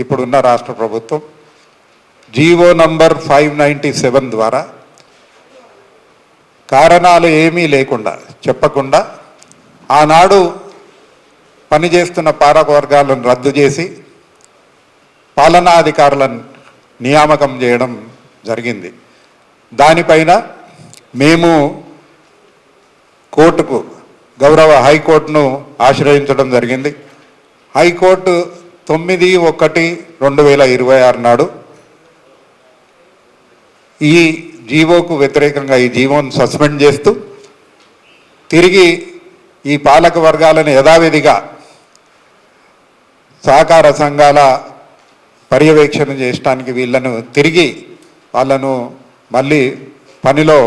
ఇప్పుడున్న రాష్ట్ర ప్రభుత్వం జీవో నంబర్ 597 ద్వారా కారణాలు ఏమీ లేకుండా చెప్పకుండా ఆనాడు పనిచేస్తున్న పాలకవర్గాలను రద్దు చేసి పాలనాధికారులను నియామకం చేయడం జరిగింది. దానిపైన మేము కోర్టుకు గౌరవ హైకోర్టును ఆశ్రయించడం జరిగింది. హైకోర్టు 9/1/2026 నాడు ఈ జీవోకు వ్యతిరేకంగా ఈ జీవోను సస్పెండ్ చేస్తూ తిరిగి ఈ పాలక వర్గాలను యథావిధిగా సహకార సంఘాల పర్యవేక్షణ చేయడానికి వీళ్ళను తిరిగి వాళ్ళను మళ్ళీ పనిలో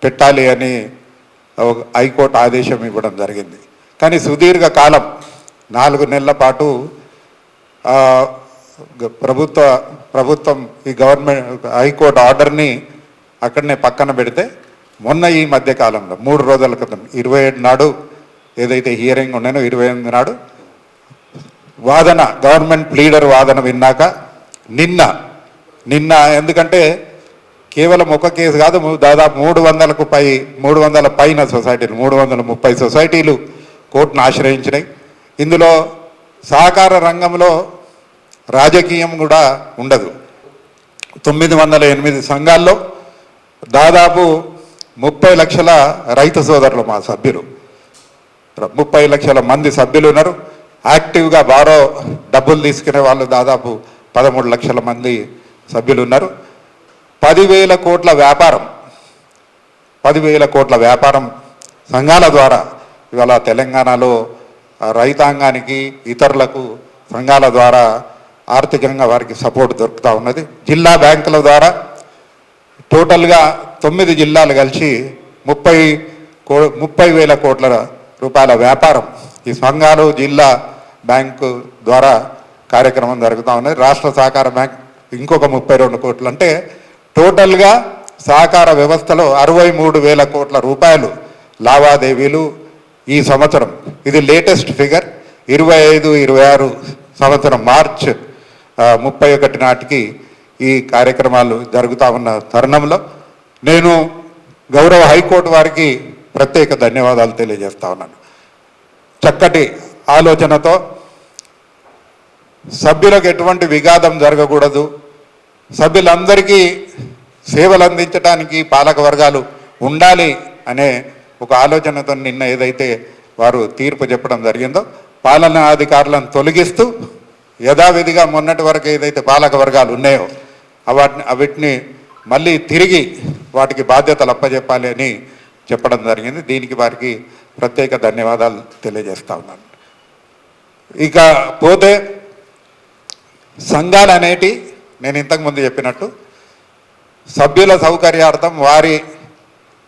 పెట్టాలి అని హైకోర్టు ఆదేశం ఇవ్వడం జరిగింది. కానీ సుదీర్ఘ కాలం 4 నెలల పాటు ప్రభుత్వం ఈ గవర్నమెంట్ హైకోర్టు ఆర్డర్ని అక్కడనే పక్కన పెడితే మొన్న ఈ మధ్య కాలంలో 3 రోజుల క్రితం 27 నాడు ఏదైతే హియరింగ్ ఉన్నానో 28 నాడు వాదన గవర్నమెంట్ ప్లీడర్ వాదన విన్నాక నిన్న ఎందుకంటే కేవలం ఒక కేసు కాదు, దాదాపు 300 పైన సొసైటీలు 330 సొసైటీలు కోర్టును ఆశ్రయించినాయి. ఇందులో సహకార రంగంలో రాజకీయం కూడా ఉండదు. 908 సంఘాల్లో దాదాపు 30 లక్షల రైతు సోదరులు మా సభ్యులు, 30 లక్షల మంది సభ్యులు ఉన్నారు. యాక్టివ్గా డబ్బులు తీసుకునే వాళ్ళు దాదాపు 13 లక్షల మంది సభ్యులు ఉన్నారు. 10,000 కోట్ల వ్యాపారం సంఘాల ద్వారా ఇవాళ తెలంగాణలో రైతాంగానికి ఇతరులకు సంఘాల ద్వారా ఆర్థికంగా వారికి సపోర్ట్ దొరుకుతూ ఉన్నది. జిల్లా బ్యాంకుల ద్వారా టోటల్గా 9 జిల్లాలు కలిసి 30,000 కోట్ల రూపాయల వ్యాపారం ఈ సంఘాలు జిల్లా బ్యాంకు ద్వారా కార్యక్రమం జరుగుతూ ఉన్నది. రాష్ట్ర సహకార బ్యాంక్ ఇంకొక 32 కోట్లు, అంటే టోటల్గా సహకార వ్యవస్థలో 63,000 కోట్ల రూపాయలు లావాదేవీలు ఈ సంవత్సరం. ఇది లేటెస్ట్ ఫిగర్. 25-26 సంవత్సరం మార్చ్ 31 నాటికి ఈ కార్యక్రమాలు జరుగుతూ ఉన్న తరుణంలో నేను గౌరవ హైకోర్టు వారికి ప్రత్యేక ధన్యవాదాలు తెలియజేస్తా ఉన్నాను. చక్కటి ఆలోచనతో సభ్యులకు ఎటువంటి విఘాతం జరగకూడదు, సభ్యులందరికీ సేవలు అందించడానికి పాలక వర్గాలు ఉండాలి అనే ఒక ఆలోచనతో నిన్న ఏదైతే వారు తీర్పు చెప్పడం జరిగిందో పాలనా అధికారులను తొలగిస్తూ యథావిధిగా మొన్నటి వరకు ఏదైతే పాలక వర్గాలు ఉన్నాయో వాటిని మళ్ళీ తిరిగి వాటికి బాధ్యతలు అప్పచెప్పాలి అని చెప్పడం జరిగింది. దీనికి వారికి ప్రత్యేక ధన్యవాదాలు తెలియజేస్తా ఉన్నాను. ఇక పోతే సంఘాలు అనేటి నేను ఇంతకుముందు చెప్పినట్టు సభ్యుల సౌకర్యార్థం వారి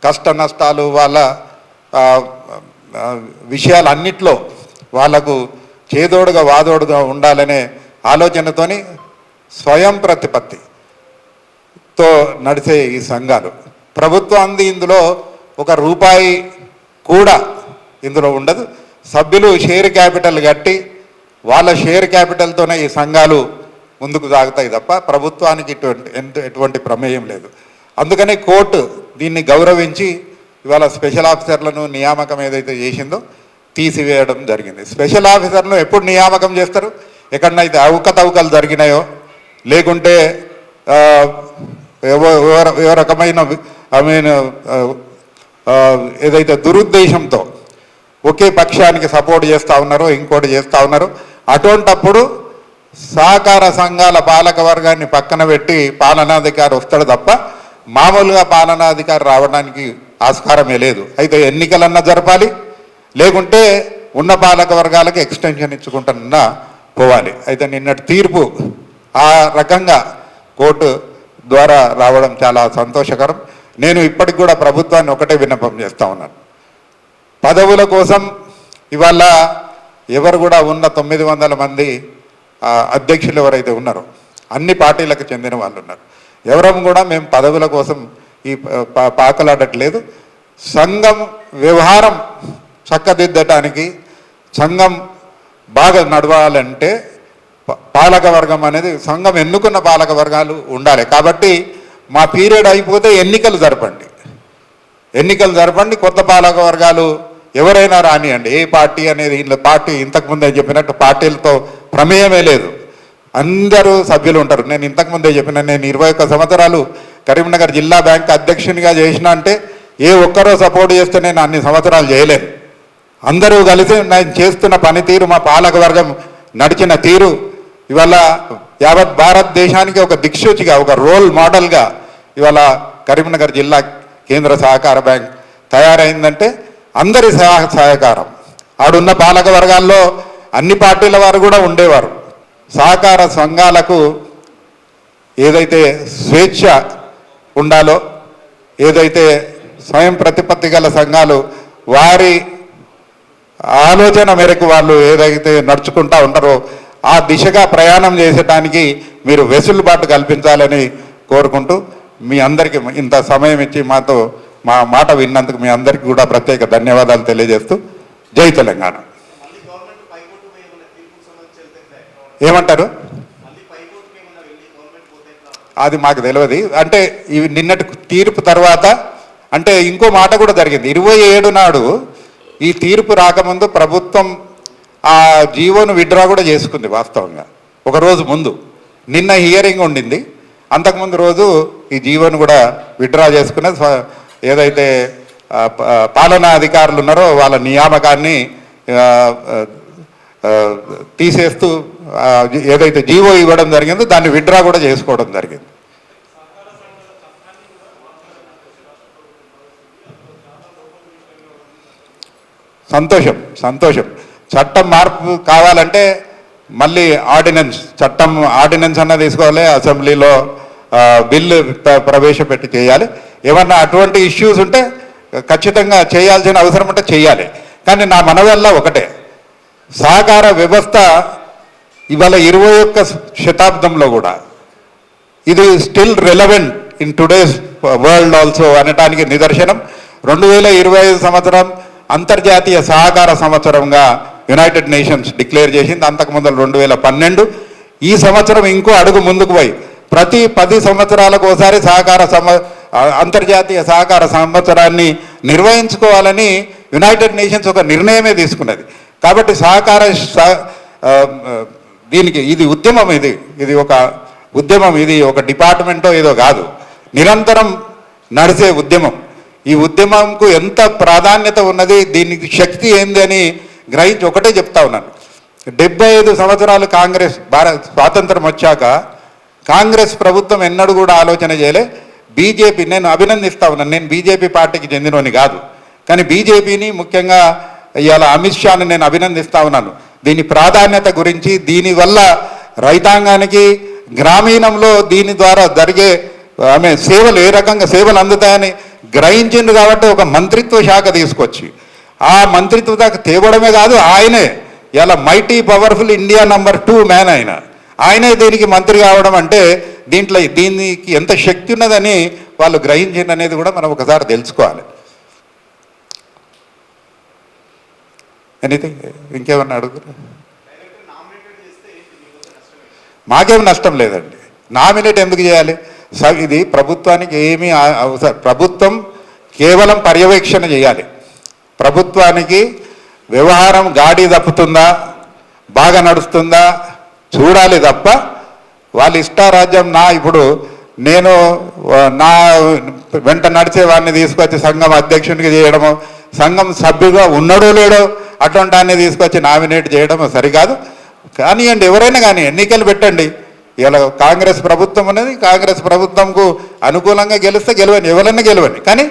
కష్ట నష్టాలు వాళ్ళ విషయాలన్నిట్లో వాళ్లకు చేదోడుగా వాదోడుగా ఉండాలనే ఆలోచనతోని స్వయం ప్రతిపత్తితో నడిచే ఈ సంఘాలు ప్రభుత్వాన్ని ఇందులో ₹1 కూడా ఇందులో ఉండదు. సభ్యులు షేర్ క్యాపిటల్ కట్టి వాళ్ళ షేర్ క్యాపిటల్తోనే ఈ సంఘాలు ముందుకు సాగుతాయి తప్ప ప్రభుత్వానికి ఎటువంటి ప్రమేయం లేదు. అందుకని కోర్టు దీన్ని గౌరవించి ఇవాళ స్పెషల్ ఆఫీసర్లను నియామకం ఏదైతే చేసిందో తీసివేయడం జరిగింది. స్పెషల్ ఆఫీసర్ను ఎప్పుడు నియామకం చేస్తారు? ఎక్కడనైతే అవకతవకలు జరిగినాయో లేకుంటే ఏ రకమైన ఏదైతే దురుద్దేశంతో ఒకే పక్షానికి సపోర్ట్ చేస్తూ ఉన్నారో ఇంకోటి చేస్తూ ఉన్నారో అటువంటప్పుడు సహకార సంఘాల పాలక వర్గాన్ని పక్కన పెట్టి పాలనాధికారి వస్తాడు తప్ప మామూలుగా పాలనాధికారి రావడానికి ఆస్కారమే లేదు. అయితే ఎన్నికలన్నా జరపాలి, లేకుంటే ఉన్న పాలక వర్గాలకు ఎక్స్టెన్షన్ ఇచ్చుకుంటున్నా పోవాలి. అయితే నిన్నటి తీర్పు ఆ రకంగా కోర్టు ద్వారా రావడం చాలా సంతోషకరం. నేను ఇప్పటికి కూడా ప్రభుత్వాన్ని ఒకటే విన్నపం చేస్తూ ఉన్నాను. పదవుల కోసం ఇవాళ ఎవరు కూడా ఉన్న 900 మంది అధ్యక్షులు ఎవరైతే ఉన్నారో అన్ని పార్టీలకు చెందిన వాళ్ళు ఉన్నారు. ఎవరం కూడా మేము పదవుల కోసం ఈ పాకలాడట్లేదు. సంఘం వ్యవహారం చక్కదిద్దటానికి సంఘం బాగా నడవాలంటే పాలక వర్గం అనేది సంఘం ఎన్నుకున్న పాలక వర్గాలు ఉండాలి. కాబట్టి మా పీరియడ్ అయిపోతే ఎన్నికలు జరపండి, కొత్త పాలక వర్గాలు ఎవరైనా రానియండి. ఏ పార్టీ అనేది ఇంట్లో పార్టీ ఇంతకుముందే చెప్పినట్టు పార్టీలతో ప్రమేయమే లేదు, అందరూ సభ్యులు ఉంటారు. నేను ఇంతకుముందే చెప్పిన, నేను 21 సంవత్సరాలు కరీంనగర్ జిల్లా బ్యాంక్ అధ్యక్షునిగా చేసిన అంటే ఏ ఒక్కరో సపోర్ట్ చేస్తే నేను అన్ని సంవత్సరాలు చేయలేను. అందరూ కలిసి నేను చేస్తున్న పనితీరు, మా పాలక వర్గం నడిచిన తీరు ఇవాళ యావత్ భారతదేశానికి ఒక దిక్సూచిగా, ఒక రోల్ మోడల్గా ఇవాళ కరీంనగర్ జిల్లా కేంద్ర సహకార బ్యాంక్ తయారైందంటే అందరి సహకారం. ఆడున్న పాలక వర్గాల్లో అన్ని పార్టీల వారు కూడా ఉండేవారు. సహకార సంఘాలకు ఏదైతే స్వేచ్ఛ ఉండాలో, ఏదైతే స్వయం ప్రతిపత్తి గల సంఘాలు వారి ఆలోచన మేరకు వాళ్ళు ఏదైతే నడుచుకుంటూ ఉంటారో ఆ దిశగా ప్రయాణం చేసేటానికి మీరు వెసులుబాటు కల్పించాలని కోరుకుంటూ, మీ అందరికీ ఇంత సమయం ఇచ్చి మా మాట విన్నందుకు మీ అందరికీ కూడా ప్రత్యేక ధన్యవాదాలు తెలియజేస్తూ జై తెలంగాణ. ఏమంటారు? అది మాకు తెలియదు. అంటే ఇవి నిన్నటి తీర్పు తర్వాత అంటే ఇంకో మాట కూడా జరిగింది. 27 నాడు ఈ తీర్పు రాకముందు ప్రభుత్వం ఆ జీవోను విత్డ్రా కూడా చేసుకుంది. వాస్తవంగా ఒకరోజు ముందు నిన్న హియరింగ్ ఉండింది, అంతకుముందు రోజు ఈ జీవోను కూడా విత్డ్రా చేసుకున్నది. ఏదైతే పాలనా అధికారులు ఉన్నారో వాళ్ళ నియామకాన్ని తీసేస్తూ ఏదైతే జీవో ఇవ్వడం జరిగిందో దాన్ని విత్డ్రా కూడా చేసుకోవడం జరిగింది. సంతోషం. చట్టం మార్పు కావాలంటే మళ్ళీ ఆర్డినెన్స్ అన్నది తీసుకోవాలి, అసెంబ్లీలో బిల్లు ప్రవేశపెట్టి చేయాలి. ఏమన్నా అటువంటి ఇష్యూస్ ఉంటే ఖచ్చితంగా చేయాల్సిన అవసరం ఉంటే చేయాలి. కానీ నా మనవల్ల ఒకటే, సహకార వ్యవస్థ ఇవాళ 21వ శతాబ్దంలో కూడా ఇది still relevant in today's world also అనటానికి నిదర్శనం 2025 సంవత్సరం అంతర్జాతీయ సహకార సంవత్సరంగా యునైటెడ్ నేషన్స్ డిక్లేర్ చేసింది. అంతకుముందు 2012. ఈ సంవత్సరం ఇంకో అడుగు ముందుకు పోయి ప్రతి 10 సంవత్సరాలకు ఒకసారి అంతర్జాతీయ సహకార సంవత్సరాన్ని నిర్వహించుకోవాలని యునైటెడ్ నేషన్స్ ఒక నిర్ణయమే తీసుకున్నది. కాబట్టి దీనికి ఇది ఉద్యమం, ఇది ఒక ఉద్యమం, ఇది ఒక డిపార్ట్మెంటో ఏదో కాదు, నిరంతరం నడిచే ఉద్యమం. ఈ ఉద్యమంకు ఎంత ప్రాధాన్యత ఉన్నది, దీనికి శక్తి ఏంది అని గ్రహించి ఒకటే చెప్తా ఉన్నాను. 75 సంవత్సరాలు స్వాతంత్రం వచ్చాక కాంగ్రెస్ ప్రభుత్వం ఎన్నడూ కూడా ఆలోచన చేయలే. బీజేపీ, నేను అభినందిస్తా ఉన్నాను, నేను బీజేపీ పార్టీకి చెందినోని కాదు, కానీ బీజేపీని ముఖ్యంగా ఇవాళ అమిత్ షాని నేను అభినందిస్తా ఉన్నాను. దీని ప్రాధాన్యత గురించి, దీనివల్ల రైతాంగానికి గ్రామీణంలో దీని ద్వారా జరిగే సేవలు ఏ రకంగా సేవలు అందుతాయని గ్రహించింది. కాబట్టి ఒక మంత్రిత్వ శాఖ తీసుకొచ్చి ఆ మంత్రిత్వ శాఖ తేవడమే కాదు, ఆయనే ఇలా mighty powerful India number 2 man ఆయనే దీనికి మంత్రి కావడం అంటే దీనికి ఎంత శక్తి ఉన్నదని వాళ్ళు గ్రహించింది అనేది కూడా మనం ఒకసారి తెలుసుకోవాలి. ఎనీథింగ్ ఇంకేమన్నా అడుగుతారు? మాకేం నష్టం లేదండి. నామినేట్ ఎందుకు చేయాలి? ఇది ప్రభుత్వానికి ఏమీ అవసరం. ప్రభుత్వం కేవలం పర్యవేక్షణ చేయాలి. ప్రభుత్వానికి వ్యవహారం గాడి తప్పుతుందా, బాగా నడుస్తుందా చూడాలి తప్ప వాళ్ళ ఇష్టారాజ్యం. ఇప్పుడు నేను నా వెంట నడిచే వాడిని తీసుకొచ్చి సంఘం అధ్యక్షునికి చేయడము, సంఘం సభ్యుగా ఉన్నాడో లేడో అటువంటి వాడిని తీసుకొచ్చి నామినేట్ చేయడం సరికాదు. కానివ్వండి, ఎవరైనా కానీ ఎన్నికలు పెట్టండి. ఇలా కాంగ్రెస్ ప్రభుత్వం అనేది కాంగ్రెస్ ప్రభుత్వంకు అనుకూలంగా గెలిస్తే గెలవండి, ఎవరైనా గెలవండి. కానీ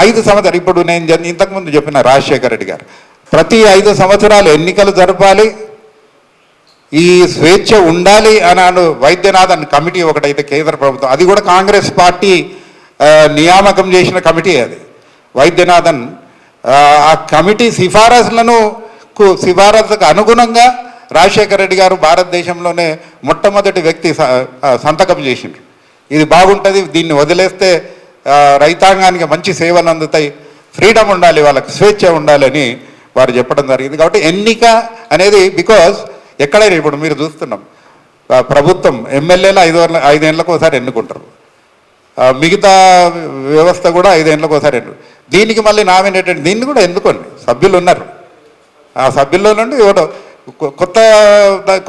5 సంవత్సరాలు, ఇప్పుడు నేను ఇంతకుముందు చెప్పిన రాజశేఖర రెడ్డి గారు ప్రతి 5 సంవత్సరాలు ఎన్నికలు జరపాలి, ఈ స్వేచ్ఛ ఉండాలి అని వైద్యనాథన్ కమిటీ ఒకటైతే కేంద్ర ప్రభుత్వం, అది కూడా కాంగ్రెస్ పార్టీ నియామకం చేసిన కమిటీ. అది వైద్యనాథన్ ఆ కమిటీ సిఫారసులకు అనుగుణంగా రాజశేఖర రెడ్డి గారు భారతదేశంలోనే మొట్టమొదటి వ్యక్తి సంతకం చేసిండ్రు. ఇది బాగుంటుంది, దీన్ని వదిలేస్తే రైతాంగానికి మంచి సేవలు అందుతాయి, ఫ్రీడమ్ ఉండాలి, వాళ్ళకి స్వేచ్ఛ ఉండాలని వారు చెప్పడం జరిగింది. కాబట్టి ఎన్నిక అనేది బికాజ్ ఎక్కడైనా ఇప్పుడు మీరు చూస్తున్నాం ప్రభుత్వం ఎమ్మెల్యేలు 5 ఏళ్ళకు ఒకసారి ఎన్నుకుంటారు, మిగతా వ్యవస్థ కూడా 5 ఏళ్ళకు ఒకసారి దీనికి మళ్ళీ నామినేటెడ్ దీన్ని కూడా ఎన్నుకోండి, సభ్యులు ఉన్నారు. ఆ సభ్యుల్లో నుండి ఎవడో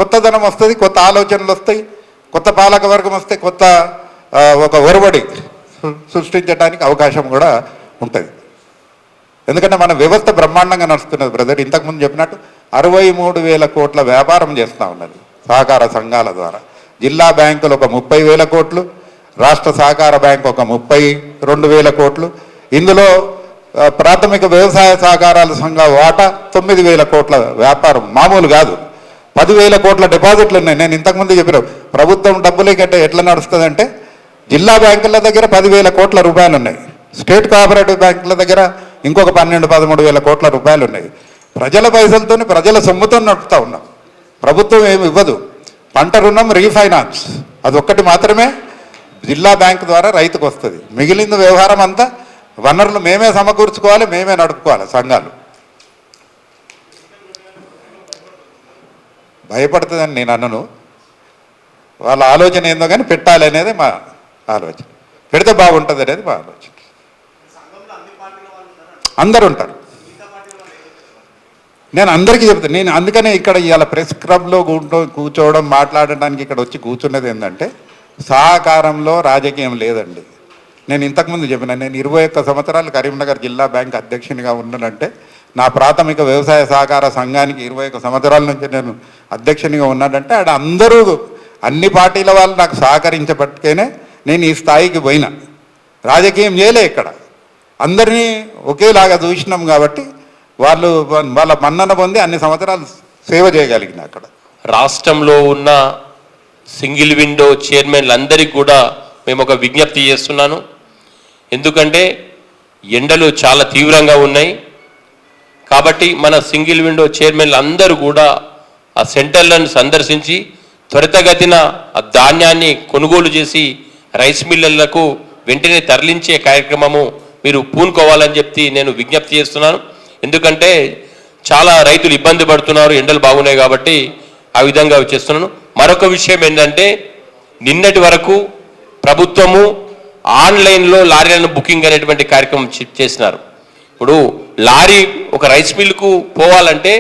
కొత్తదనం వస్తుంది, కొత్త ఆలోచనలు వస్తాయి, కొత్త పాలక వర్గం వస్తే కొత్త ఒక ఒరబడి సృష్టించడానికి అవకాశం కూడా ఉంటుంది. ఎందుకంటే మన వ్యవస్థ బ్రహ్మాండంగా నడుస్తున్నది బ్రదర్. ఇంతకుముందు చెప్పినట్టు 63,000 కోట్ల వ్యాపారం చేస్తూ ఉన్నది సహకార సంఘాల ద్వారా. జిల్లా బ్యాంకులు ఒక 30,000 కోట్లు, రాష్ట్ర సహకార బ్యాంకు ఒక 32,000 కోట్లు. ఇందులో ప్రాథమిక వ్యవసాయ సహకారాల సంఘ వాటా 9,000 కోట్ల వ్యాపారం, మామూలు కాదు. 10,000 కోట్ల డిపాజిట్లు ఉన్నాయి. నేను ఇంతకుముందు చెప్పాను, ప్రభుత్వం డబ్బులు కంటే ఎట్లా నడుస్తుందంటే జిల్లా బ్యాంకుల దగ్గర 10,000 కోట్ల రూపాయలు ఉన్నాయి, స్టేట్ కోఆపరేటివ్ బ్యాంకుల దగ్గర ఇంకొక 12-13,000 కోట్ల రూపాయలు ఉన్నాయి. ప్రజల పైసలతో ప్రజల సొమ్ముతో నడుపుతూ ఉన్నాం. ప్రభుత్వం ఏమి ఇవ్వదు. పంట రుణం రీఫైనాన్స్ అదొక్కటి మాత్రమే జిల్లా బ్యాంకు ద్వారా రైతుకు వస్తుంది. మిగిలిన వ్యవహారం అంతా వనరులు మేమే సమకూర్చుకోవాలి, మేమే నడుపుకోవాలి. సంఘాలు భయపడుతుందని నేను అన్నను, వాళ్ళ ఆలోచన ఏందో కానీ పెట్టాలి అనేది మా ఆలోచన, పెడితే బాగుంటుంది అనేది మా ఆలోచన. అందరు ఉంటారు, నేను అందరికీ చెప్తాను. నేను అందుకనే ఇక్కడ ఇవాళ ప్రెస్ క్లబ్లో కూర్చోవడం మాట్లాడడానికి ఇక్కడ వచ్చి కూర్చున్నది ఏంటంటే సహకారంలో రాజకీయం లేదండి. నేను ఇంతకుముందు చెప్పిన, నేను 21 సంవత్సరాలు కరీంనగర్ జిల్లా బ్యాంక్ అధ్యక్షునిగా ఉన్నానంటే నా ప్రాథమిక వ్యవసాయ సహకార సంఘానికి 21 సంవత్సరాల నుంచి నేను అధ్యక్షునిగా ఉన్నానంటే ఆడ అందరూ అన్ని పార్టీల వాళ్ళు నాకు సహకరించబట్టుకేనే నేను ఈ స్థాయికి పోయినా. రాజకీయం చేయలే, ఇక్కడ అందరినీ ఒకేలాగా చూసినాం కాబట్టి వాళ్ళు వాళ్ళ మన్నన పొంది అన్ని సంవత్సరాలు సేవ చేయగలిగిన. అక్కడ రాష్ట్రంలో ఉన్న సింగిల్ విండో చైర్మన్లు అందరికీ కూడా మేము ఒక విజ్ఞప్తి చేస్తున్నాను. ఎందుకంటే ఎండలు చాలా తీవ్రంగా ఉన్నాయి కాబట్టి మన సింగిల్ విండో చైర్మన్లు అందరూ కూడా ఆ సెంటర్లను సందర్శించి త్వరితగతిన ఆ ధాన్యాన్ని కొనుగోలు చేసి రైస్ మిల్లర్లకు వెంటనే తరలించే కార్యక్రమము మీరు పూనుకోవాలని చెప్పి నేను విజ్ఞప్తి చేస్తున్నాను. ఎందుకంటే చాలా రైతులు ఇబ్బంది పడుతున్నారు, ఎండలు బాగున్నాయి కాబట్టి ఆ విధంగా చేస్తున్నాను. మరొక విషయం ఏంటంటే నిన్నటి వరకు ప్రభుత్వము ఆన్లైన్లో లారీలను బుకింగ్ అనేటువంటి కార్యక్రమం చేసినారు. ఇప్పుడు లారీ ఒక రైస్ మిల్కు పోవాలంటే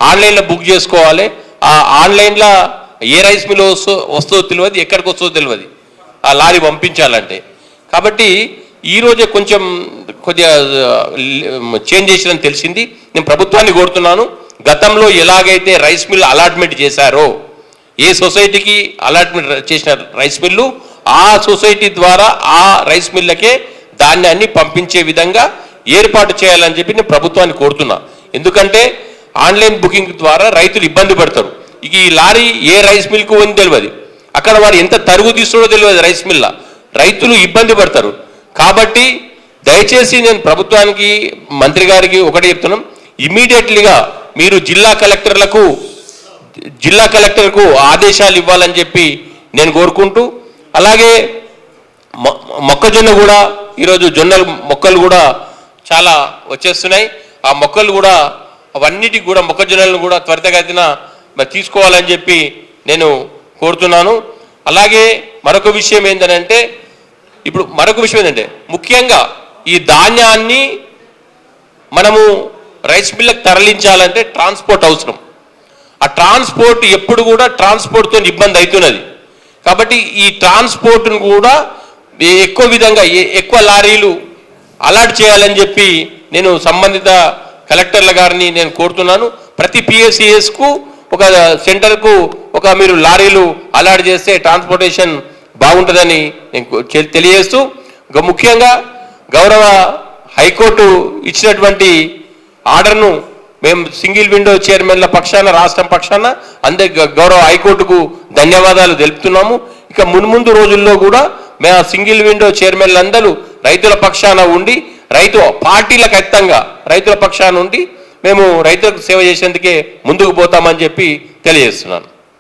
ఆన్లైన్లో బుక్ చేసుకోవాలి. ఆ ఆన్లైన్లో ఏ రైస్ మిల్ వస్తుందో తెలియదు, ఎక్కడికి వస్తుందో తెలియదు ఆ లారీ పంపించాలంటే. కాబట్టి ఈరోజే కొద్దిగా చేంజ్ చేసినని తెలిసింది. నేను ప్రభుత్వాన్ని కోరుతున్నాను, గతంలో ఎలాగైతే రైస్ మిల్ అలాట్మెంట్ చేశారో, ఏ సొసైటీకి అలాట్మెంట్ చేసిన రైస్ మిల్లు ఆ సొసైటీ ద్వారా ఆ రైస్ మిల్లకే ధాన్యాన్ని పంపించే విధంగా ఏర్పాటు చేయాలని చెప్పి నేను ప్రభుత్వాన్ని కోరుతున్నా. ఎందుకంటే ఆన్లైన్ బుకింగ్ ద్వారా రైతులు ఇబ్బంది పడతారు. ఇక ఈ లారీ ఏ రైస్ మిల్కు అని తెలియదు, అక్కడ వారు ఎంత తరుగు తీసుకోవడో తెలియదు రైస్ మిల్ల, రైతులు ఇబ్బంది పడతారు. కాబట్టి దయచేసి నేను ప్రభుత్వానికి మంత్రి గారికి ఒకటి చెప్తున్నాం, ఇమీడియట్లీగా మీరు జిల్లా కలెక్టర్కు ఆదేశాలు ఇవ్వాలని చెప్పి నేను కోరుకుంటూ, అలాగే మొక్కజొన్న కూడా ఈరోజు జొన్నలు మొక్కలు కూడా చాలా వచ్చేస్తున్నాయి. ఆ మొక్కలు కూడా అవన్నిటికి కూడా మొక్కజొన్నలను కూడా త్వరితగతిన తీసుకోవాలని చెప్పి నేను కోరుతున్నాను. అలాగే మరొక విషయం ఏంటంటే ముఖ్యంగా ఈ ధాన్యాన్ని మనము రైస్ మిల్లకు తరలించాలంటే ట్రాన్స్పోర్ట్ అవసరం. ఆ ట్రాన్స్పోర్ట్ ఎప్పుడు కూడా ట్రాన్స్పోర్ట్తో ఇబ్బంది అవుతున్నది. కాబట్టి ఈ ట్రాన్స్పోర్ట్ను కూడా ఎక్కువ లారీలు అలాట్ చేయాలని చెప్పి నేను సంబంధిత కలెక్టర్ల గారిని నేను కోరుతున్నాను. ప్రతి పిఎస్సిఎస్కు ఒక సెంటర్కు మీరు లారీలు అలాట్ చేస్తే ట్రాన్స్పోర్టేషన్ బాగుంటుందని నేను తెలియజేస్తూ, ముఖ్యంగా గౌరవ హైకోర్టు ఇచ్చినటువంటి ఆర్డర్ను మేము సింగిల్ విండో చైర్మన్ల పక్షాన, రాష్ట్రం పక్షాన గౌరవ హైకోర్టుకు ధన్యవాదాలు తెలుపుతున్నాము. ఇక మున్ముందు రోజుల్లో కూడా మేము సింగిల్ విండో చైర్మన్లందరూ రైతుల పక్షాన ఉండి పార్టీలకు అతీతంగా రైతుల పక్షాన ఉండి మేము రైతులకు సేవ చేసేందుకే ముందుకు పోతామని చెప్పి తెలియజేస్తున్నాను.